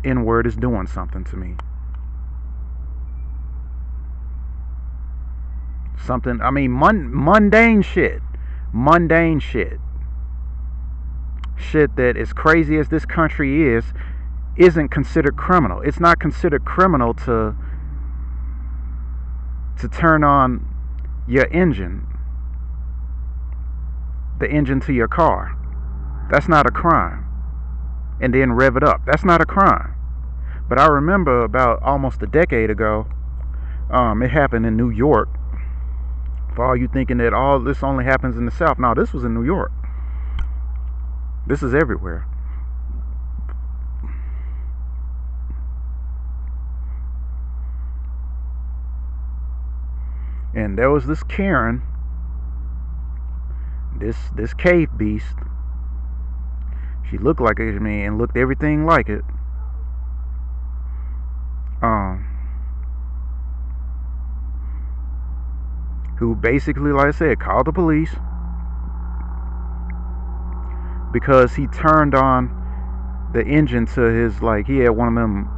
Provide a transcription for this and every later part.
N-word is doing something to me. Something, I mean, mundane shit. Mundane shit. Shit that, as crazy as this country is, isn't considered criminal. It's not considered criminal to turn on your engine, the engine to your car. That's not a crime. And then rev it up. That's not a crime. But I remember about almost a decade ago, it happened in New York. For all you thinking that all this only happens in the South, no, this was in New York. This is everywhere. And there was this Karen, this cave beast. She looked like it, and looked everything like it. Um, who basically, like I said, called the police because he turned on the engine to his, like, he had one of them,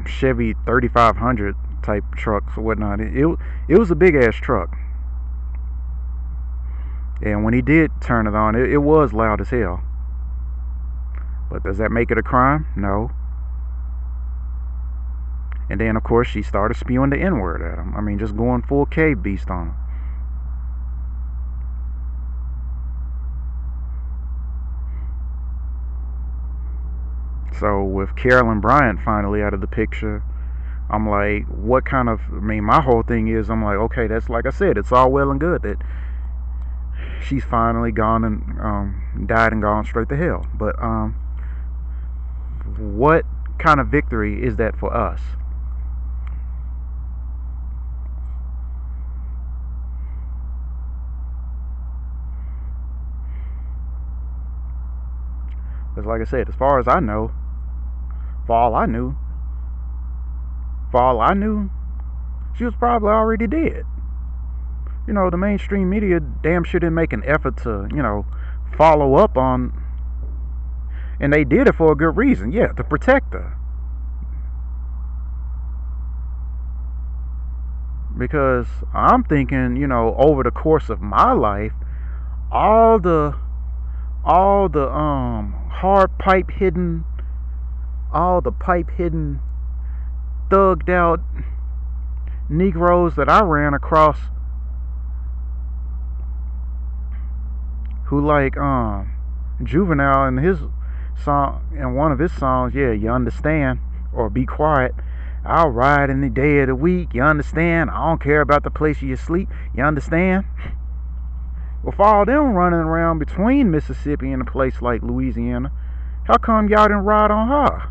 Chevy 3500 type trucks or whatnot. It was a big ass truck. And when he did turn it on, it was loud as hell. But does that make it a crime? No. And then, of course, she started spewing the N-word at him. I mean, just going full cave beast on him. So with Carolyn Bryant finally out of the picture, I'm like, what kind of, I mean, my whole thing is, I'm like, okay, that's, like I said, it's all well and good that she's finally gone and died and gone straight to hell. But what kind of victory is that for us? Because like I said, as far as I know, for all I knew, for all I knew, she was probably already dead. The mainstream media damn sure didn't make an effort to, follow up on, and they did it for a good reason, yeah, to protect her. Because I'm thinking, over the course of my life, all the hard pipe hidden, all the pipe hidden, thugged out Negroes that I ran across, who like Juvenile in his song, in one of his songs, yeah, you understand, or be quiet. I'll ride any day of the week, you understand? I don't care about the place you sleep, you understand? With all them running around between Mississippi and a place like Louisiana, how come y'all didn't ride on her?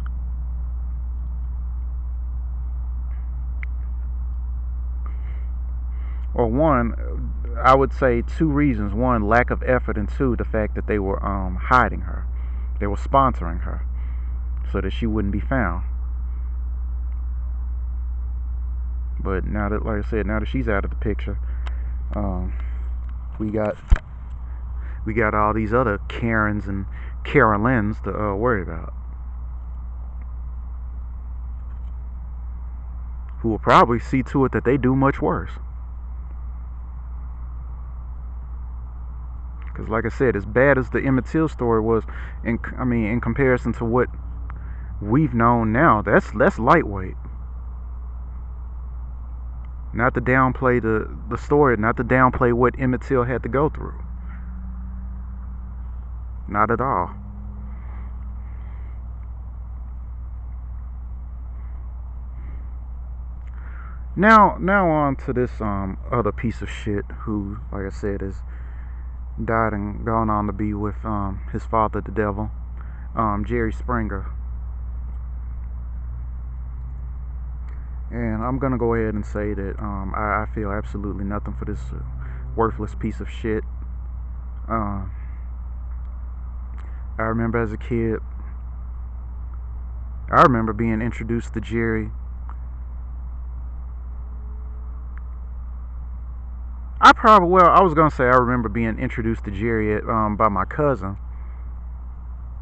Or one, I would say two reasons. One, lack of effort, and two, the fact that they were hiding her. They were sponsoring her so that she wouldn't be found. But now that, like I said, now that she's out of the picture, um, we got all these other Karens and Carolyns to worry about, who will probably see to it that they do much worse. Because, like I said, as bad as the Emmett Till story was, in comparison to what we've known now, that's lightweight. Not to downplay the story, not to downplay what Emmett Till had to go through. Not at all. Now on to this other piece of shit who, like I said, has died and gone on to be with his father, the devil, Jerry Springer. And I'm gonna go ahead and say that I feel absolutely nothing for this worthless piece of shit. Um, I remember as a kid, I remember being introduced to Jerry. I was gonna say I remember being introduced to Jerry by my cousin,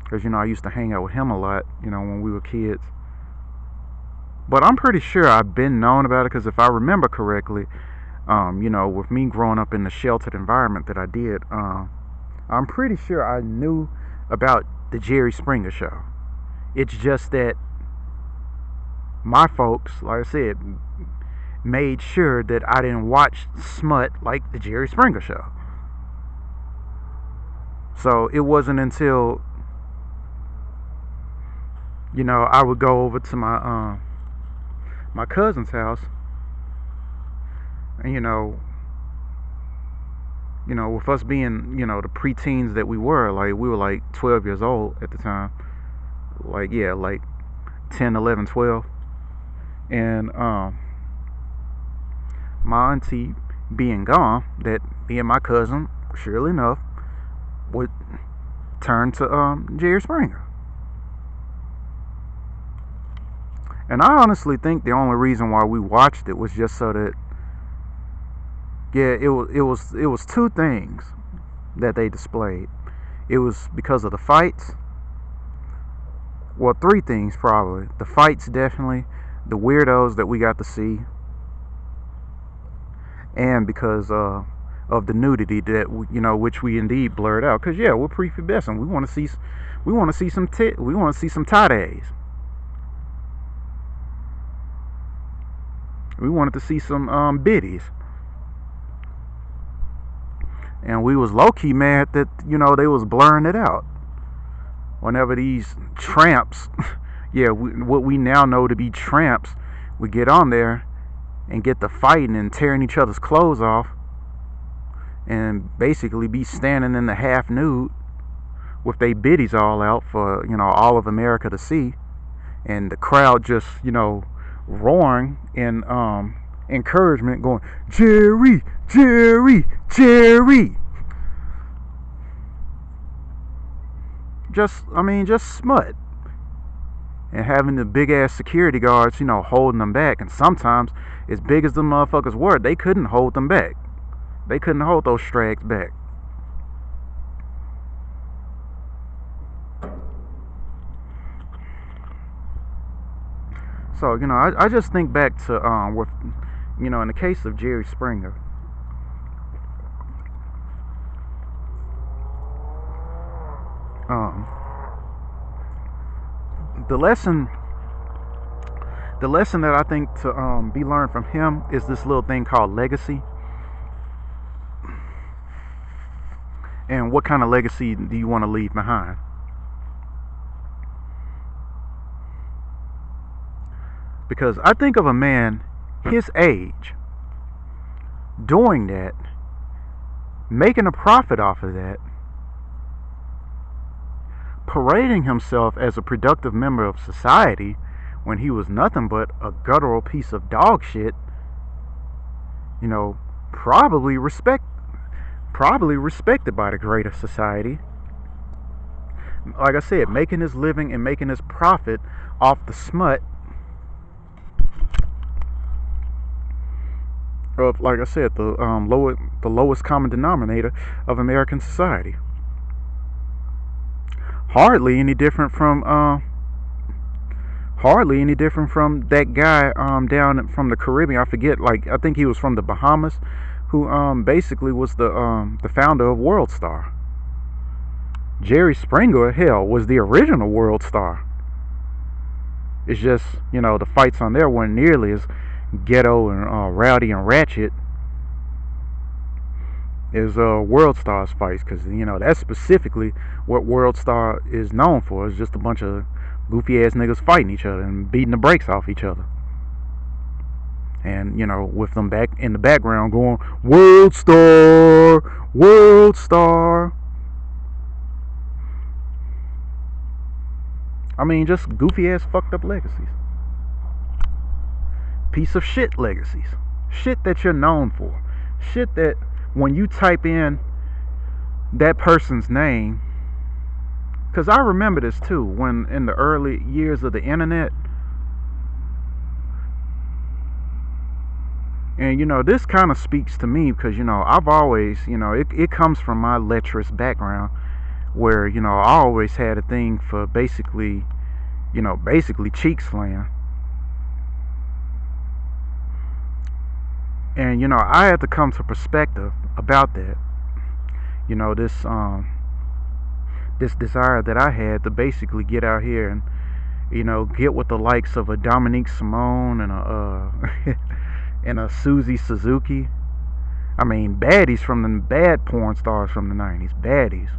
because I used to hang out with him a lot, when we were kids. But I'm pretty sure I've been known about it, because if I remember correctly, with me growing up in the sheltered environment that I did, I'm pretty sure I knew about the Jerry Springer show. It's just that my folks, like I said, made sure that I didn't watch smut like the Jerry Springer show. So it wasn't until I would go over to my cousin's house, and with us being the preteens that we were, like we were like 12 years old at the time, like 10, 11, 12, and my auntie being gone, that me and my cousin, surely enough, would turn to Jerry Springer. And I honestly think the only reason why we watched it was just so that, it was two things that they displayed. It was because of the fights. Well, three things probably. The fights, definitely. The weirdos that we got to see. And because of the nudity that which we indeed blurred out. Because we're prepubescent. We want to see some we want to see some tie-days. We wanted to see some biddies. And we was low-key mad that, they was blurring it out. Whenever these tramps, what we now know to be tramps, would get on there and get to fighting and tearing each other's clothes off, and basically be standing in the half nude with their biddies all out for, all of America to see. And the crowd just, roaring in encouragement, going, Jerry, Jerry, Jerry. Just smut. And having the big ass security guards, holding them back. And sometimes, as big as the motherfuckers were, they couldn't hold them back. They couldn't hold those strags back. So, I just think back to, with, in the case of Jerry Springer, the lesson that I think to be learned from him is this little thing called legacy. And what kind of legacy do you want to leave behind? Because I think of a man his age doing that, making a profit off of that, parading himself as a productive member of society when he was nothing but a guttural piece of dog shit, probably respected by the greater society. Like I said, making his living and making his profit off the smut of, like I said, the lowest common denominator of American society. Hardly any different from that guy down from the Caribbean. I forget, I think he was from the Bahamas, who basically was the founder of World Star. Jerry Springer, hell, was the original World Star. It's just, the fights on there weren't nearly as ghetto and rowdy and ratchet as World Star's fights, because that's specifically what World Star is known for. It's just a bunch of goofy ass niggas fighting each other and beating the brakes off each other, and with them back in the background going, World Star, World Star. Just goofy ass fucked up legacies. Piece of shit legacies. Shit that you're known for. Shit that when you type in that person's name, because I remember this too, when in the early years of the internet, and this kind of speaks to me, because I've always, it comes from my lecherous background. where, I always had a thing for basically cheek slaying. And, I had to come to perspective about that. This desire that I had to basically get out here and, get with the likes of a Dominique Simone and a and a Susie Suzuki. I mean, baddies from the bad porn stars from the 90s. Baddies.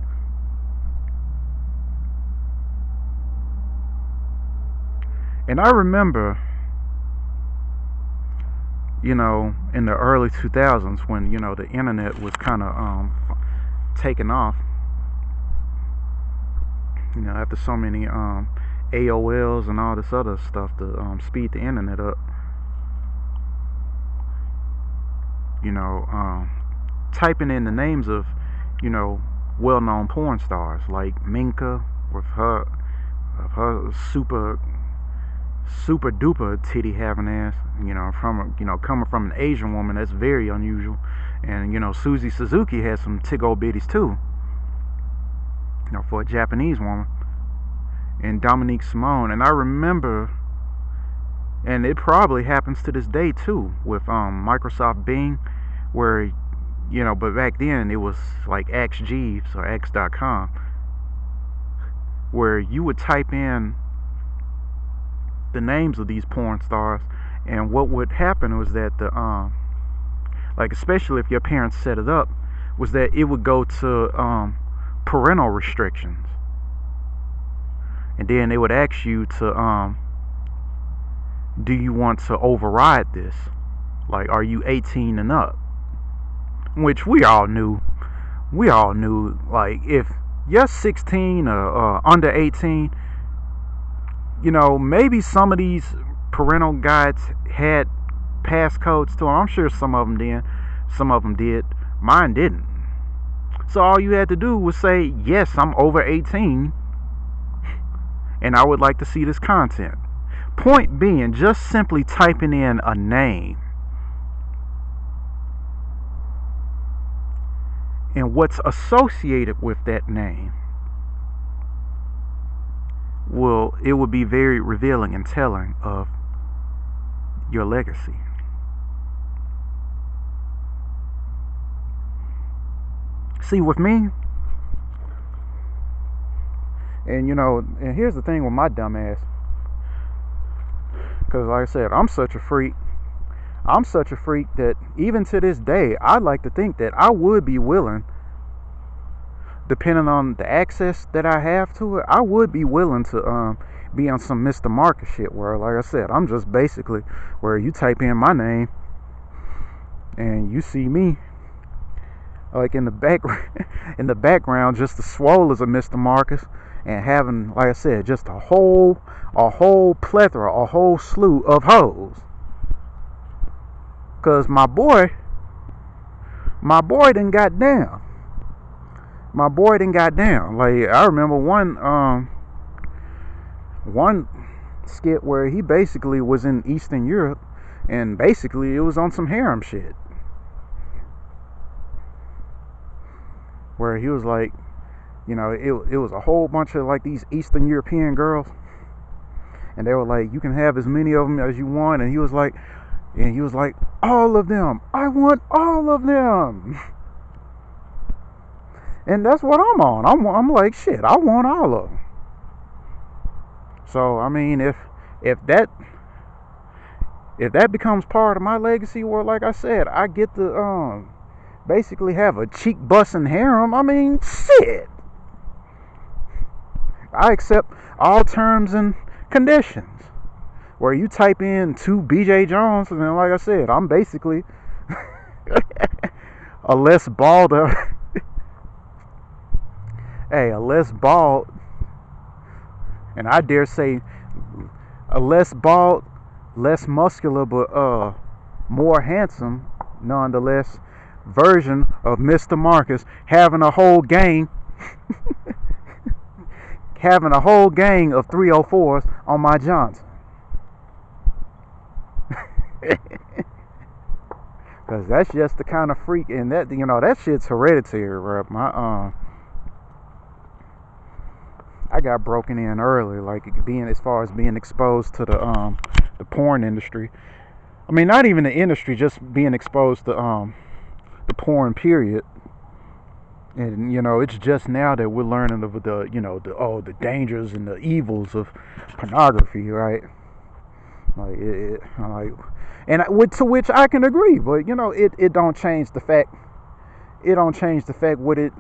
And I remember, in the early 2000s when, the internet was kind of taking off, after so many AOLs and all this other stuff to speed the internet up, typing in the names of, well-known porn stars like Minka with her super duper titty having ass, coming from an Asian woman, that's very unusual. And Susie Suzuki has some tig old bitties too, for a Japanese woman. And Dominique Simone, and I remember, and it probably happens to this day too with Microsoft Bing, where but back then it was like X Jeeves or X.com, where you would type in the names of these porn stars, and what would happen was that like, especially if your parents set it up, was that it would go to parental restrictions, and then they would ask you to do you want to override this, like, are you 18 and up, which we all knew, like, if you're 16 or under 18, maybe some of these parental guides had passcodes to them. I'm sure some of them did. Mine didn't. So all you had to do was say, yes, I'm over 18, and I would like to see this content. Point being, just simply typing in a name and what's associated with that name would be very revealing and telling of your legacy. See, with me, and and here's the thing with my dumb ass, because like I said, I'm such a freak that even to this day, I'd like to think that I would be willing, depending on the access that I have to it, I would be willing to be on some Mr. Marcus shit, where, like I said, I'm just basically where you type in my name and you see me, like, in the background, just as swole as a Mr. Marcus, and having, like I said, just a whole plethora, a whole slew of hoes. Cause my boy done got down. Like, I remember one skit where he basically was in Eastern Europe, and basically it was on some harem shit, where he was like, it was a whole bunch of like these Eastern European girls, and they were like, you can have as many of them as you want, and he was like, all of them, I want all of them. And that's what I'm on. I'm like, shit, I want all of them. So I mean, if that becomes part of my legacy, or like I said, I get to basically have a cheek busting harem, I mean, shit, I accept all terms and conditions. Where you type in 2 BJ Jones, and then, like I said, I'm basically a less bald a less bald, and I dare say a less bald, less muscular, but more handsome nonetheless version of Mr. Marcus, having a whole gang of 304s on my Johnson. Cause that's just the kind of freak, and that that shit's hereditary, bro. I got broken in early, like being as far as being exposed to the porn industry. I mean, not even the industry, just being exposed to the porn period. And it's just now that we're learning of the dangers and the evils of pornography, right? To which I can agree, but it don't change the fact. It don't change the fact what it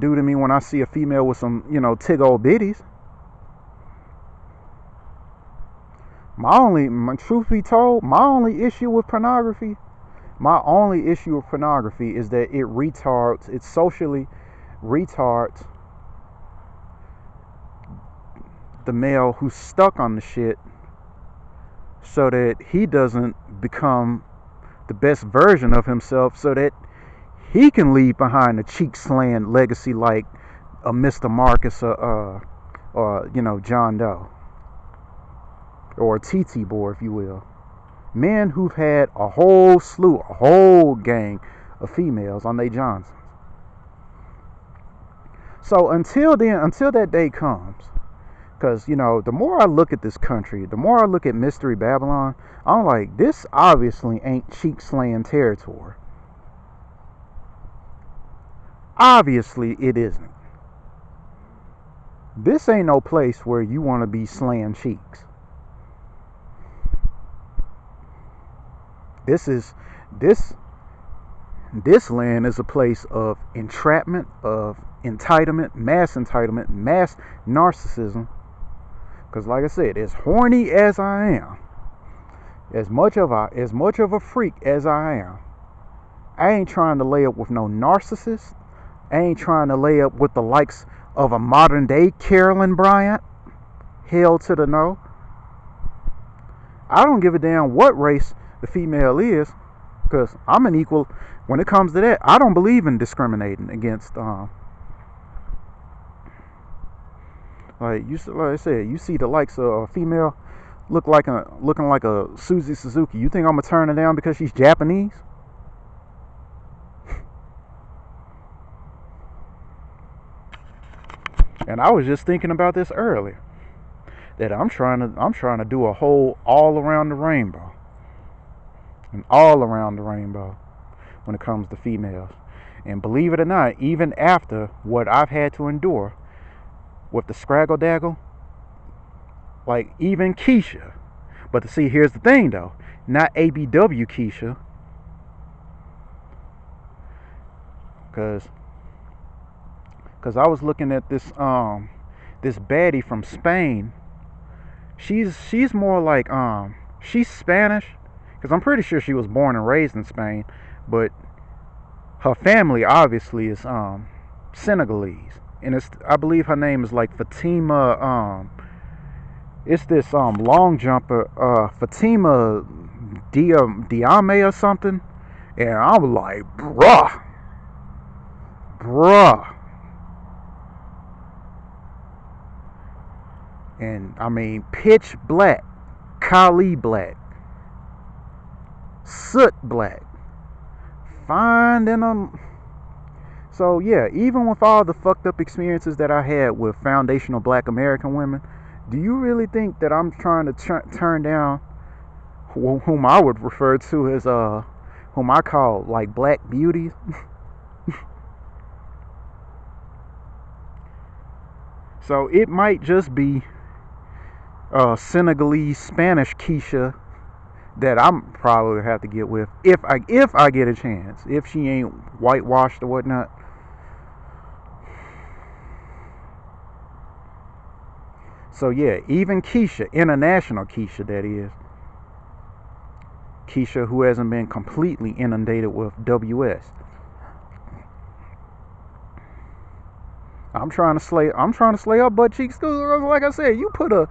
do to me when I see a female with some tig old bitties. Truth be told, my only issue with pornography is that it socially retards the male who's stuck on the shit, so that he doesn't become the best version of himself, so that he can leave behind a cheek slaying legacy like a Mr. Marcus or John Doe, or a TT boy, if you will. Men who've had a whole gang of females on their Johnsons. So until that day comes, because the more I look at this country, the more I look at Mystery Babylon, I'm like, this obviously ain't cheek slaying territory. Obviously it isn't. This ain't no place where you want to be slaying cheeks. This land is a place of entrapment, of entitlement, mass narcissism. Because like I said, as horny as I am, as much of a freak as I am, I ain't trying to lay up with no narcissist. I ain't trying to lay up with the likes of a modern day Carolyn Bryant. Hell to the no. I don't give a damn what race the female is, because I'm an equal. When it comes to that, I don't believe in discriminating against like I said, you see the likes of a female looking like a Susie Suzuki. You think I'm gonna turn her down because she's Japanese? And I was just thinking about this earlier, that I'm trying to do a whole all around the rainbow. And all around the rainbow when it comes to females. And believe it or not, even after what I've had to endure with the Scraggle Daggle, like even Keisha. But see, here's the thing though, not ABW Keisha, because I was looking at this baddie from Spain. She's more like she's Spanish. Because I'm pretty sure she was born and raised in Spain, but her family obviously is Senegalese, and I believe her name is like Fatima. It's this long jumper, Fatima Diame or something, and I was like, bruh, and I mean pitch black, Kali black. Soot black, fine in them. So yeah, even with all the fucked up experiences that I had with foundational black American women, do you really think that I'm trying to turn down whom I would refer to as whom I call like black beauties? So it might just be Senegalese Spanish Keisha that I'm probably have to get with if I get a chance, if she ain't whitewashed or whatnot. So yeah, even Keisha, international Keisha, that is Keisha, who hasn't been completely inundated with WS. I'm trying to slay her butt cheeks. Like I said, you put a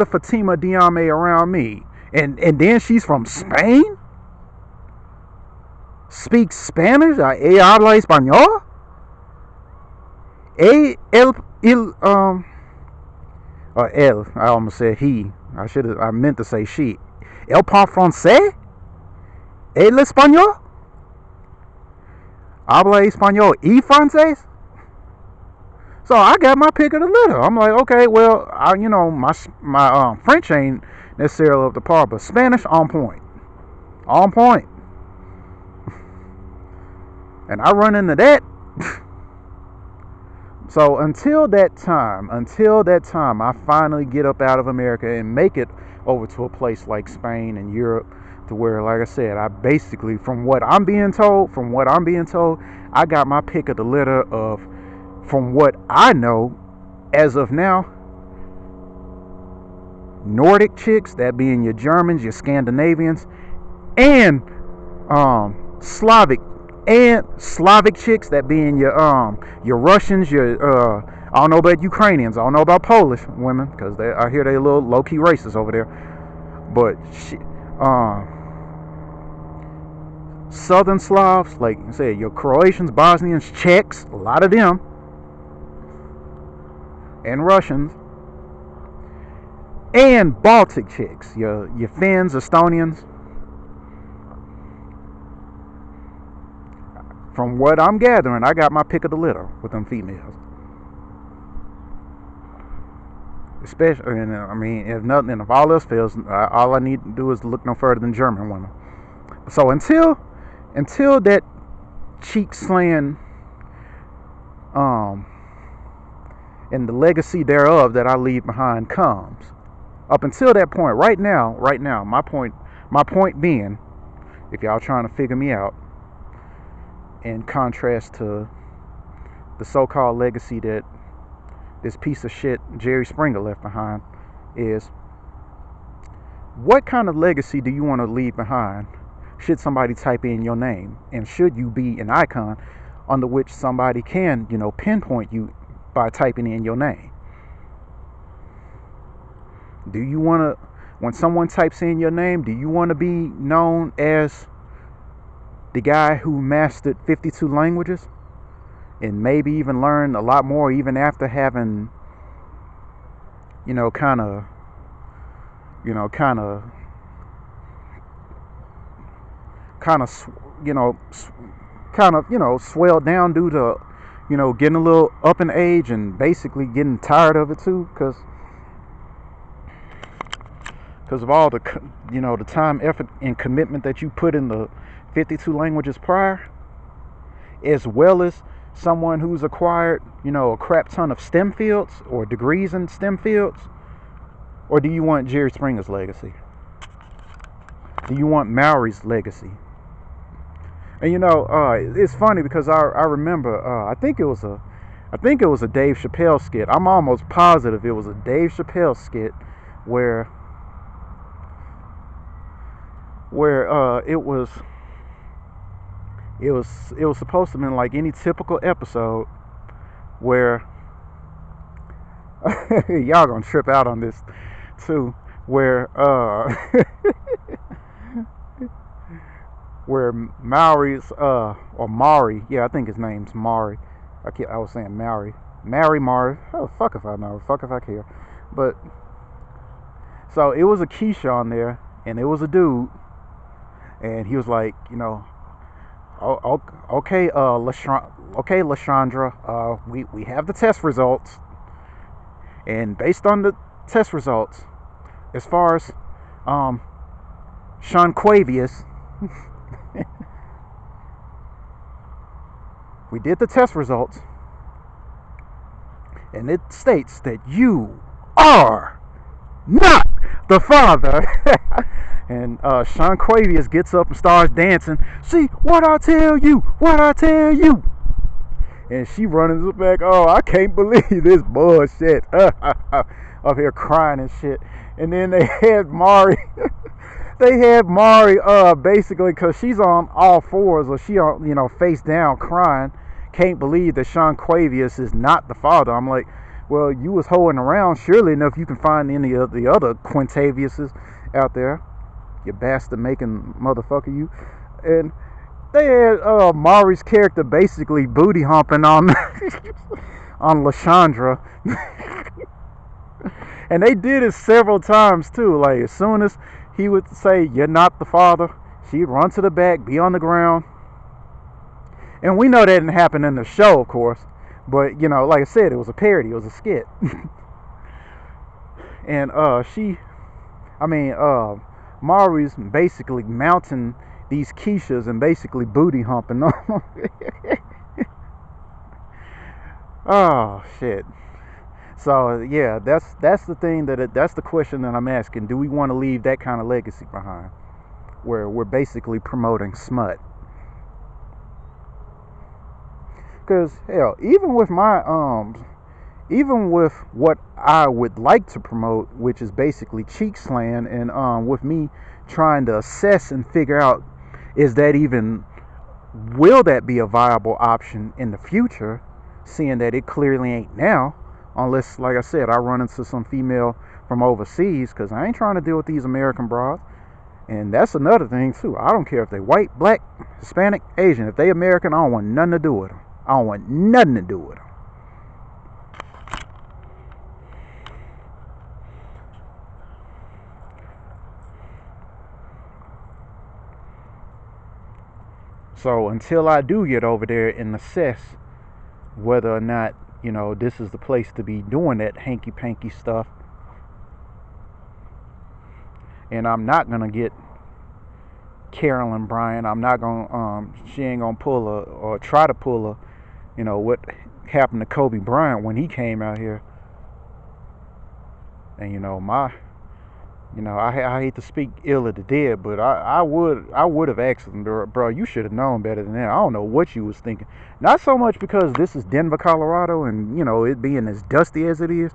Fatima Diame around me, and then she's from Spain, speaks Spanish. Habla español. I almost said he. I meant to say she. El parle français. El español. Habla español y francés. So I got my pick of the litter. I'm like, okay, well, my French ain't necessarily up to par, but Spanish on point, on point. And I run into that. So until that time, I finally get up out of America and make it over to a place like Spain and Europe, to where, like I said, I basically, from what I'm being told, I got my pick of the litter of, from what I know as of now, Nordic chicks, that being your Germans, your Scandinavians, and Slavic chicks, that being your Russians, your I don't know about Ukrainians, I don't know about Polish women, because I hear they a little low key racist over there. But Southern Slavs, like I said, your Croatians, Bosnians, Czechs, a lot of them, and Russians, and Baltic chicks, your Finns, Estonians. From what I'm gathering, I got my pick of the litter with them females. Especially, and I mean, if all else fails, all I need to do is look no further than German women. So until that cheek slaying, and the legacy thereof that I leave behind comes, up until that point, right now, my point being, if y'all trying to figure me out, in contrast to the so-called legacy that this piece of shit Jerry Springer left behind, is, what kind of legacy do you want to leave behind should somebody type in your name, and should you be an icon under which somebody can, pinpoint you by typing in your name? Do you want to, when someone types in your name, do you want to be known as the guy who mastered 52 languages and maybe even learned a lot more, even after having, kind of swelled down due to, getting a little up in age and basically getting tired of it too, because of all the, the time, effort, and commitment that you put in the 52 languages prior, as well as someone who's acquired, a crap ton of STEM fields or degrees in STEM fields? Or do you want Jerry Springer's legacy? Do you want Maori's legacy? And it's funny because I remember, I think it was a Dave Chappelle skit. I'm almost positive it was a Dave Chappelle skit where it was supposed to have been like any typical episode where y'all gonna trip out on this too, where where Maori's or Maury, yeah, I think his name's Maury. I was saying Maury. Maury. Oh, fuck if I know. Fuck if I care. But so it was a Keisha on there, and it was a dude, and he was like, okay, Lashandra, we have the test results, and based on the test results, as far as Sean Quavius, we did the test results, and it states that you are not the father. And Sean Quavius gets up and starts dancing. See what I tell you, what I tell you. And she running to the back. Oh, I can't believe this bullshit. Up here crying and shit. And then they had Mari. Basically, because she's on all fours, or she on, face down crying. Can't believe that Sean Quavius is not the father. I'm like, well, you was hoeing around. Surely enough, you can find any of the other Quintaviuses out there. You bastard making motherfucker, you. And they had Mari's character basically booty humping on on Lashandra. And they did it several times too. Like, as soon as he would say, "You're not the father," she'd run to the back, be on the ground. And we know that didn't happen in the show, of course. But like I said, it was a parody. It was a skit. And Maury's basically mounting these Keishas and basically booty humping them. Oh shit. So yeah, that's the thing that's the question that I'm asking. Do we want to leave that kind of legacy behind, where we're basically promoting smut? Because hell, even with what I would like to promote, which is basically cheek slaying, and with me trying to assess and figure out, will that be a viable option in the future, seeing that it clearly ain't now, unless, like I said, I run into some female from overseas, because I ain't trying to deal with these American broads. And that's another thing too. I don't care if they white, black, Hispanic, Asian. If they American, I don't want nothing to do with them. I don't want nothing to do with them. So until I do get over there and assess whether or not, this is the place to be doing that hanky panky stuff, and I'm not gonna get Carolyn Bryant. I'm not gonna she ain't gonna pull or try to pull what happened to Kobe Bryant when he came out here. And I hate to speak ill of the dead, but I would have asked him, bro, you should have known better than that. I don't know what you was thinking. Not so much because this is Denver, Colorado, and it being as dusty as it is.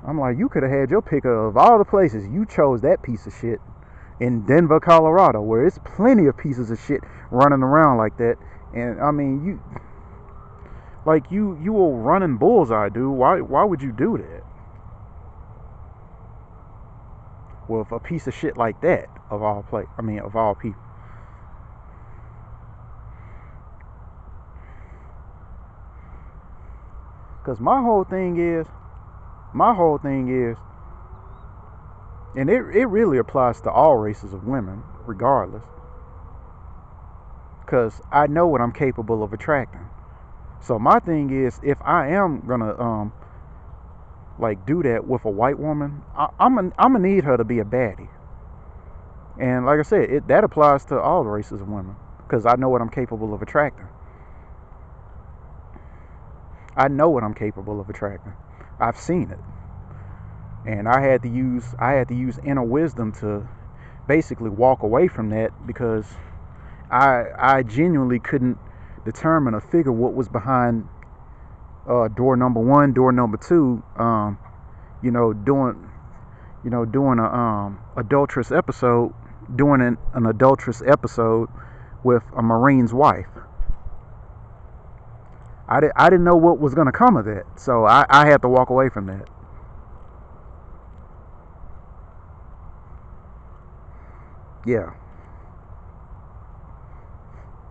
I'm like, you could have had your pick of all the places. You chose that piece of shit in Denver, Colorado, where it's plenty of pieces of shit running around like that. And I mean, you will running bullseye, dude. Why would you do that with a piece of shit like that, of all people? Because my whole thing is, and it really applies to all races of women, regardless. Because I know what I'm capable of attracting. So my thing is, if I am gonna do that with a white woman, I'm gonna need her to be a baddie. And like I said, that applies to all races of women, because I know what I'm capable of attracting. I know what I'm capable of attracting. I've seen it. And I had to use inner wisdom to basically walk away from that, because I genuinely couldn't determine or figure what was behind door number one, door number two, doing a adulterous episode, doing an adulterous episode with a Marine's wife. I didn't know what was going to come of that, so I had to walk away from that. Yeah.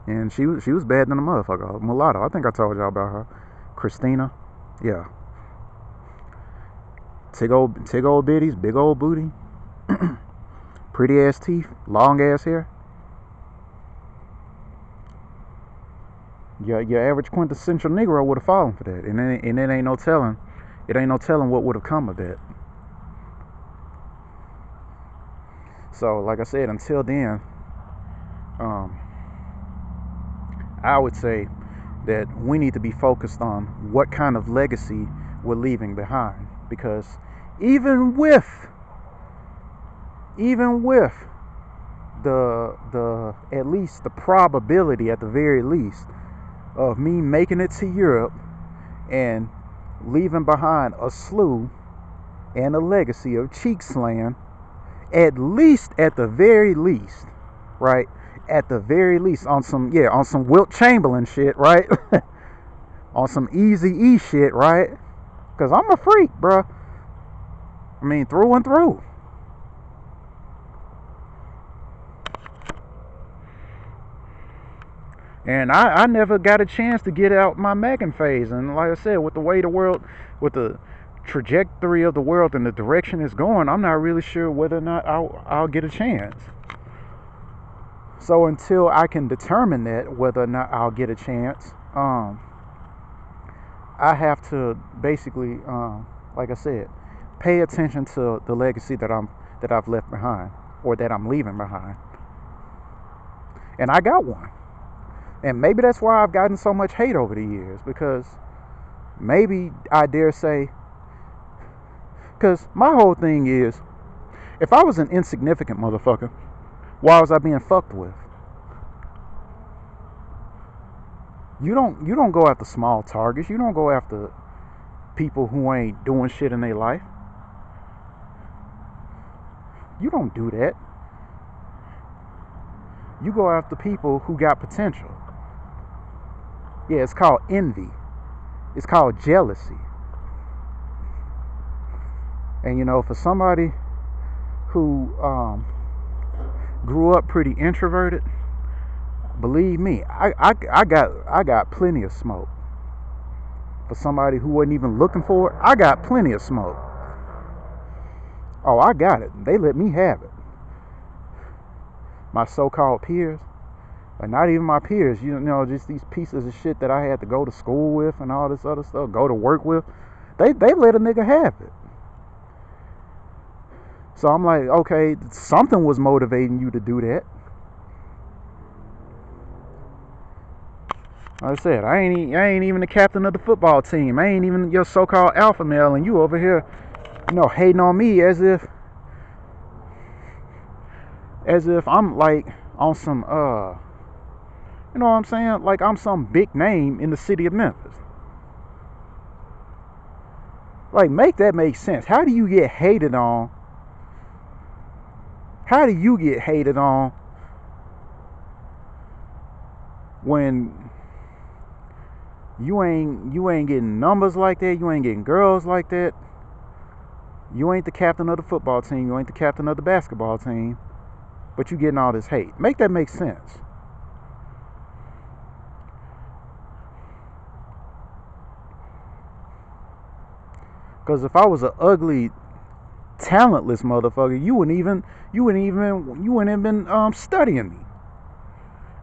And she was bad than a motherfucker. Mulatto. I think I told y'all about her. Christina. Yeah. Tig old bitties, big old booty, pretty ass teeth, long ass hair. Your average quintessential Negro would have fallen for that, and it ain't no telling. It ain't no telling what would have come of that. So, like I said, until then, I would say that we need to be focused on what kind of legacy we're leaving behind, because even with the at least the probability, at the very least, of me making it to Europe and leaving behind a slew and a legacy of cheek slaying, at the very least, right? At the very least, on some Wilt Chamberlain shit, right? On some Easy E shit, right? Because I'm a freak, bro. I mean, through and through. And I never got a chance to get out my Megan phase. And like I said, with the trajectory of the world and the direction it's going, I'm not really sure whether or not I'll get a chance. So until I can determine that, whether or not I'll get a chance, I have to basically, like I said, pay attention to the legacy that I've left behind or that I'm leaving behind. And I got one. And maybe that's why I've gotten so much hate over the years, because maybe I dare say, because my whole thing is, if I was an insignificant motherfucker, why was I being fucked with? You don't go after small targets. You don't go after people who ain't doing shit in their life. You don't do that. You go after people who got potential. Yeah, it's called envy. It's called jealousy. And for somebody who grew up pretty introverted, believe me, I got plenty of smoke. For somebody who wasn't even looking for it, I got plenty of smoke. Oh, I got it. They let me have it. My so-called peers, or not even my peers, just these pieces of shit that I had to go to school with and all this other stuff, go to work with, they let a nigga have it. So I'm like, okay, something was motivating you to do that. Like I said, I ain't even the captain of the football team. I ain't even your so-called alpha male, and you over here, hating on me as if I'm like on some you know what I'm saying? Like I'm some big name in the city of Memphis. Like, make that make sense. How do you get hated on? How do you get hated on when you ain't getting numbers like that, you ain't getting girls like that, you ain't the captain of the football team, you ain't the captain of the basketball team, but you getting all this hate? Make that make sense. Because if I was an ugly, talentless motherfucker, you wouldn't have been studying me.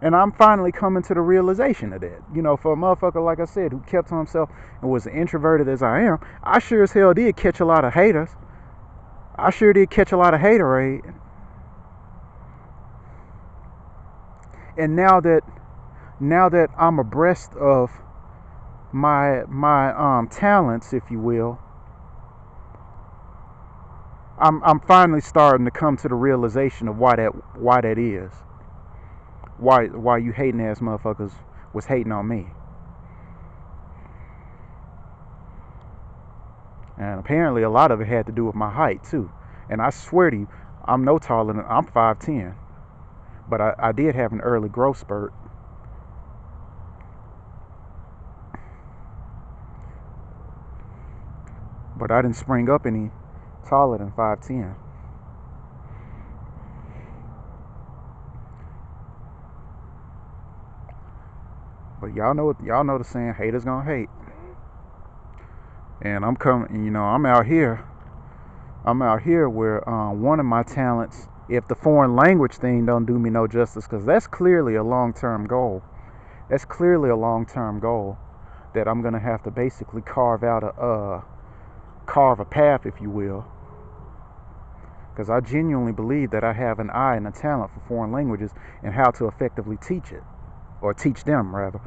And I'm finally coming to the realization of that. For a motherfucker, like I said, who kept to himself and was introverted as I am, I sure as hell did catch a lot of haters. I sure did catch a lot of haterade. And now that I'm abreast of my talents, if you will, I'm finally starting to come to the realization of why that is. Why you hating ass motherfuckers was hating on me. And apparently a lot of it had to do with my height too. And I swear to you, I'm no taller than, I'm 5'10". But I did have an early growth spurt. But I didn't spring up any taller than 5'10". But y'all know the saying, haters gonna hate. And I'm coming, I'm out here where one of my talents, if the foreign language thing don't do me no justice, because that's clearly a long-term goal. That's clearly a long-term goal that I'm gonna have to basically carve a path, if you will. Because I genuinely believe that I have an eye and a talent for foreign languages and how to effectively teach it, or teach them rather.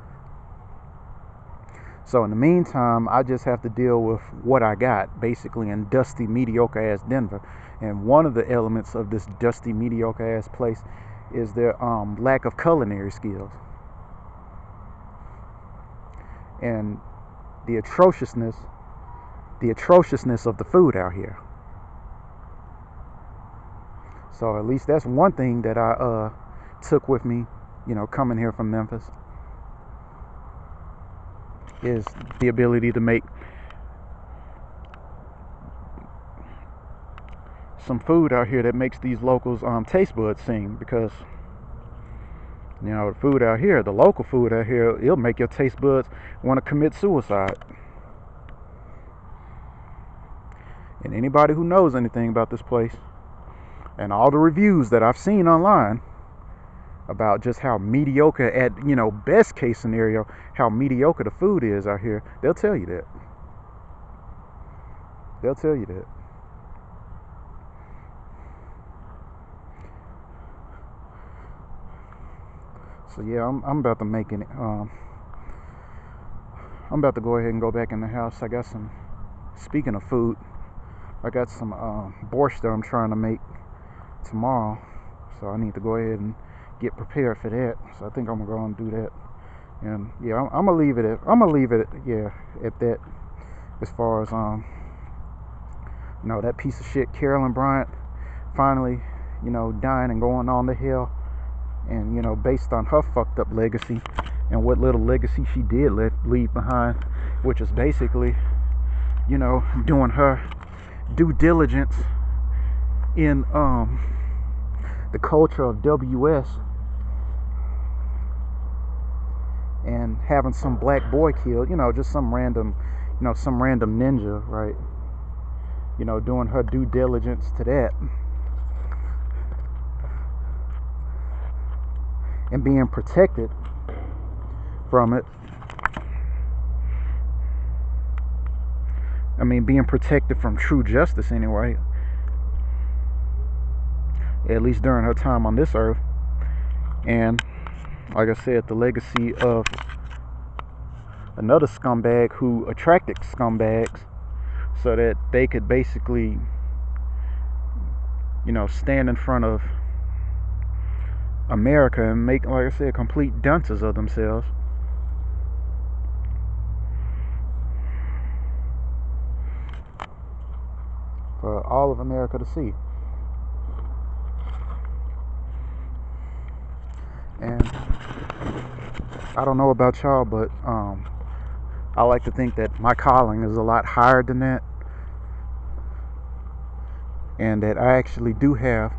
So in the meantime, I just have to deal with what I got, basically in dusty, mediocre ass Denver. And one of the elements of this dusty, mediocre ass place is their lack of culinary skills and the atrociousness of the food out here. So at least that's one thing that I took with me, coming here from Memphis, is the ability to make some food out here that makes these locals taste buds sing. Because the food out here, the local food out here, it'll make your taste buds want to commit suicide. And anybody who knows anything about this place and all the reviews that I've seen online, about just how mediocre, at best case scenario, how mediocre the food is out here, they'll tell you that. They'll tell you that. So yeah, I'm about to make it. I'm about to go ahead and go back in the house. I got some. Speaking of food, I got some borscht that I'm trying to make tomorrow. So I need to go ahead and get prepared for that. So I think I'm gonna go and do that. And yeah, I'm gonna leave it at. At that. As far as that piece of shit Carolyn Bryant finally, dying and going on to hell. And based on her fucked up legacy and what little legacy she did leave behind, which is basically, doing her due diligence in the culture of WS and having some black boy killed, just some random ninja, right? Doing her due diligence to that. And being protected from it. I mean, being protected from true justice anyway. At least during her time on this earth. And like I said, the legacy of another scumbag who attracted scumbags so that they could basically, stand in front of America and make, like I said, complete dunces of themselves. For all of America to see. And I don't know about y'all, but I like to think that my calling is a lot higher than that, and that I actually do have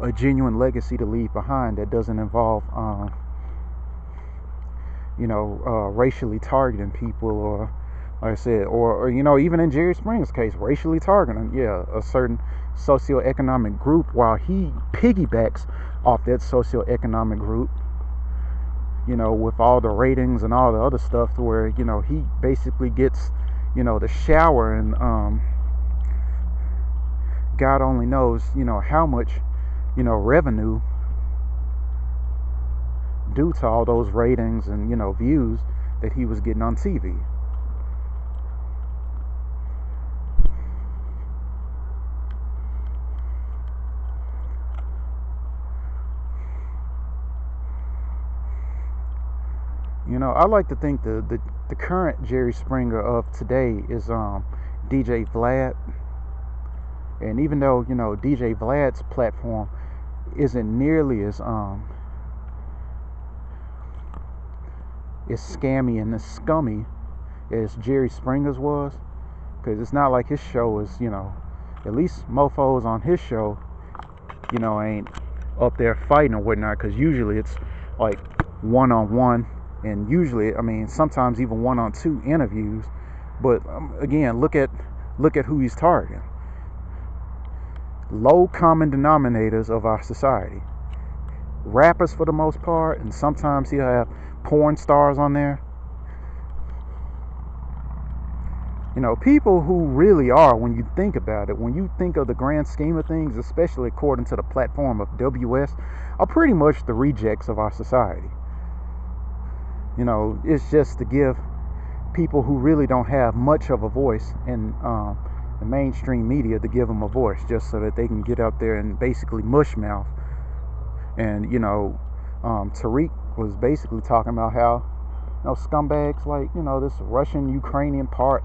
a genuine legacy to leave behind that doesn't involve racially targeting people, or like I said, or even in Jerry Springer's case, racially targeting a certain socioeconomic group, while he piggybacks off that socioeconomic group, with all the ratings and all the other stuff, to where he basically gets the shower, and God only knows how much revenue due to all those ratings and views that he was getting on TV. I like to think the current Jerry Springer of today is DJ Vlad. And even though DJ Vlad's platform isn't nearly as scammy and as scummy as Jerry Springer's was, because it's not like his show is, at least mofos on his show, ain't up there fighting or whatnot, because usually it's like one-on-one, and usually, sometimes even one-on-two interviews. But again, look at who he's targeting. Low common denominators of our society. Rappers for the most part, and sometimes he'll have porn stars on there. People who really are, when you think about it, when you think of the grand scheme of things, especially according to the platform of WS, are pretty much the rejects of our society. It's just to give people who really don't have much of a voice in the mainstream media, to give them a voice, just so that they can get out there and basically mush mouth. And Tariq was basically talking about how scumbags like this Russian-Ukrainian part,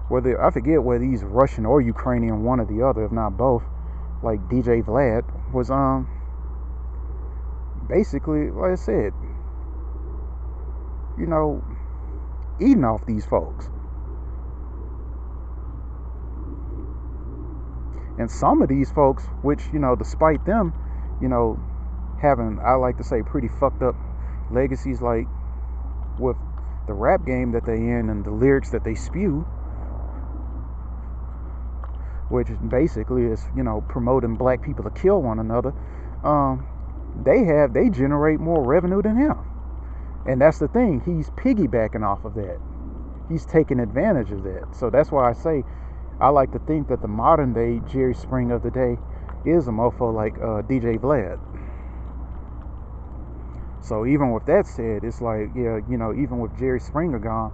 whether I forget whether he's Russian or Ukrainian, one or the other, if not both, like DJ Vlad, was basically, like I said, eating off these folks. And some of these folks, which, despite them, having, I like to say, pretty fucked up legacies, like with the rap game that they in and the lyrics that they spew, which basically is, promoting black people to kill one another. they generate more revenue than him. And that's the thing, he's piggybacking off of that. He's taking advantage of that. So that's why I say I like to think that the modern day Jerry Springer of the day is a mofo like DJ Vlad. So even with that said, it's like, yeah, even with Jerry Springer gone,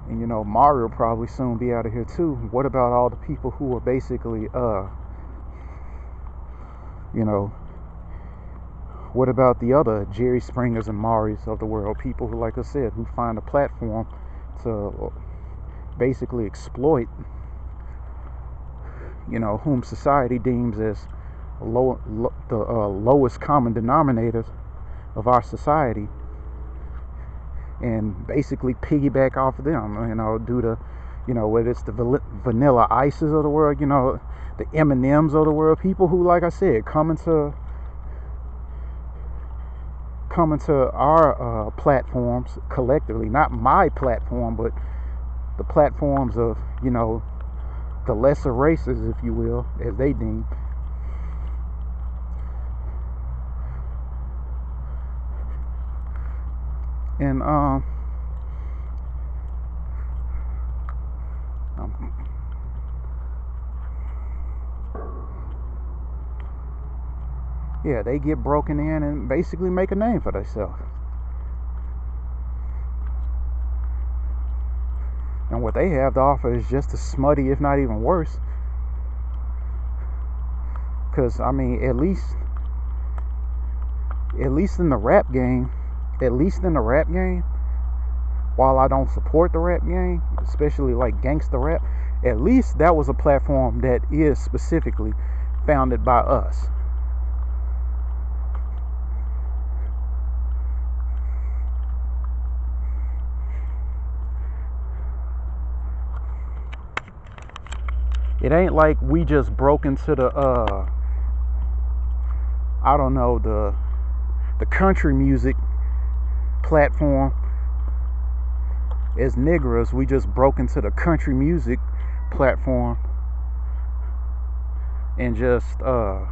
and Mario probably soon be out of here too, what about all the people who are basically what about the other Jerry Springers and Marios of the world, people who, like I said, who find a platform to basically exploit whom society deems as the lowest common denominators of our society, and basically piggyback off of them, due to, whether it's the Vanilla Ices of the world, the M&Ms of the world, people who, like I said, come into our platforms collectively, not my platform, but the platforms of, the lesser races, if you will, as they deem. And yeah, they get broken in and basically make a name for themselves. And what they have to offer is just as smutty, if not even worse. Because, I mean, at least in the rap game, while I don't support the rap game, especially like gangster rap, at least that was a platform that is specifically founded by us. It ain't like we just broke into the the country music platform as niggers. We just broke into the country music platform and just got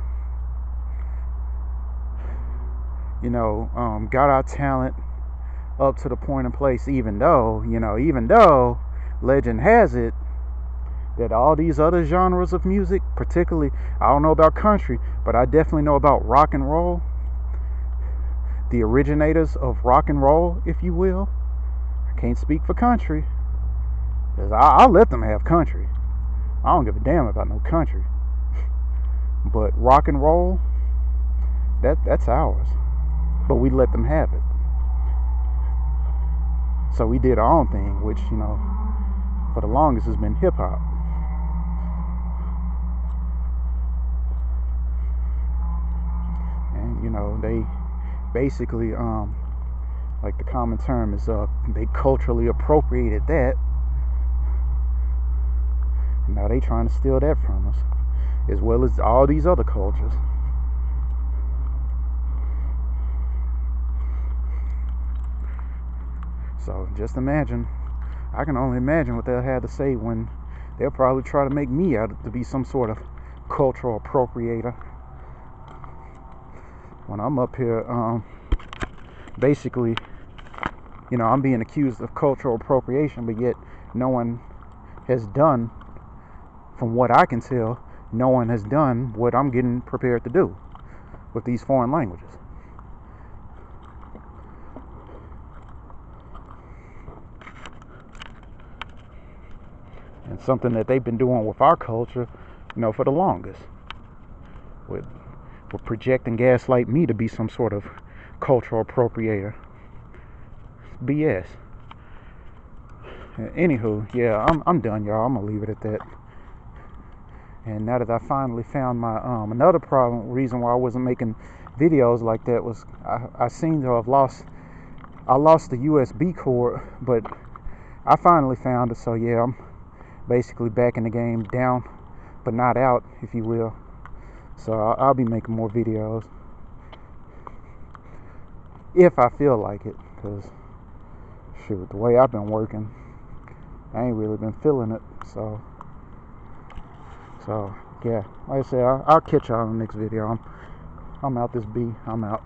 our talent up to the point and place, even though legend has it that all these other genres of music, particularly, I don't know about country, but I definitely know about rock and roll, the originators of rock and roll, if you will. I can't speak for country, because I'll let them have country. I don't give a damn about no country. But rock and roll, that's ours. But we let them have it. So we did our own thing, which, for the longest has been hip-hop. And, they basically, like the common term is, they culturally appropriated that. And now they trying to steal that from us, as well as all these other cultures. So just imagine, I can only imagine what they'll have to say when they'll probably try to make me out to be some sort of cultural appropriator. When I'm up here, basically, I'm being accused of cultural appropriation, but yet no one has done, from what I can tell, no one has done what I'm getting prepared to do with these foreign languages. And something that they've been doing with our culture, for the longest. With projecting gaslight me to be some sort of cultural appropriator. BS. Anywho, yeah, I'm done, y'all. I'm gonna leave it at that. And now that I finally found my another reason why I wasn't making videos like that was I seem to have lost the USB cord, but I finally found it. So yeah, I'm basically back in the game, down but not out, if you will. So I'll be making more videos if I feel like it, because shoot, the way I've been working, I ain't really been feeling it. So yeah, like I said, I'll catch y'all in the next video. I'm out this B. I'm out.